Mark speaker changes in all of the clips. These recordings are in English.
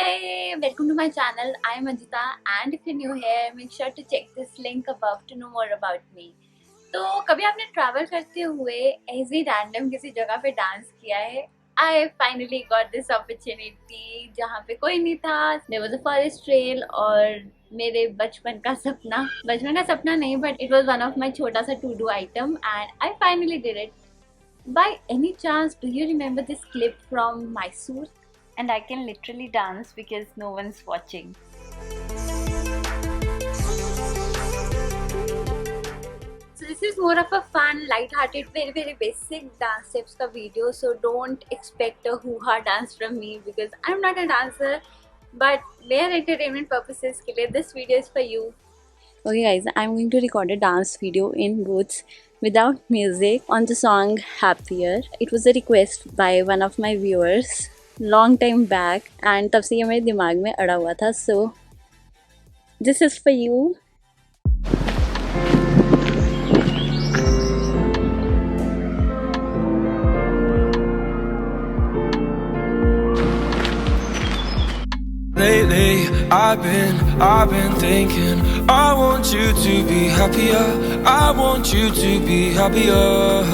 Speaker 1: Hi, welcome to my channel. I am Ajita and if you're new here, make sure to check this link above to know more about me. तो कभी आपने travel करते हुए ऐसी random किसी जगह पे डांस किया है? I finally got this opportunity जहाँ पे कोई नहीं था. There was a forest trail और मेरे बचपन का सपना नहीं, but it was one of my छोटा सा to do item and I finally did it. By any chance, do you remember this clip from Mysore? And I can literally dance because no one's watching. So this is more of a fun, light-hearted, very basic dance steps ka video. So don't expect a hoo-ha dance from me because I'm not a dancer. But mere entertainment purposes ke liye, this video is for you. Okay guys, I'm going to record a dance video in woods without music on the song Happier. It was a request by one of my viewers long time back and तब से ये मेरे दिमाग में अड़ा हुआ था. So this is for you.
Speaker 2: Lately, I've been thinking I want you to be happier. I want you to be happier.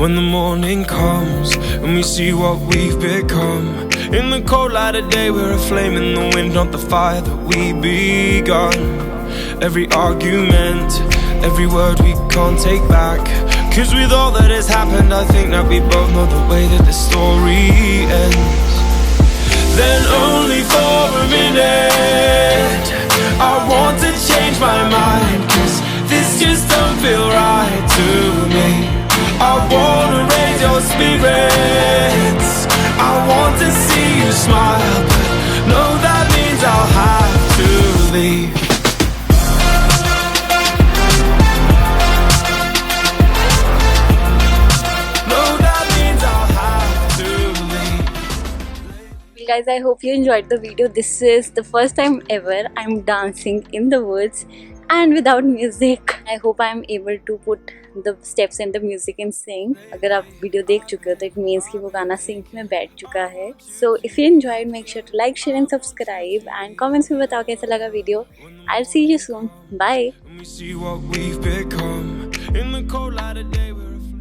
Speaker 2: When the morning comes and we see what we've become. In the cold light of day, we're a flame in the wind, not the fire that we begun. Every argument, every word we can't take back. Cause with all that has happened, I think that we both know the way that the story ends. Then only for a minute I want to change my mind, cause this just don't feel right to me. I wanna raise your spirits, I want to see you smile, but no, that means I'll have to leave.
Speaker 1: Guys, I hope you enjoyed the video. This is the first time ever I'm dancing in the woods and without music. I hope I'm able to put the steps and the music in sync. अगर आप video देख चुके हो तो it means कि वो गाना sync में बैठ चुका है. So if you enjoyed, make sure to like, share and subscribe and comments में बताओ कैसा लगा video. I'll see you soon. Bye.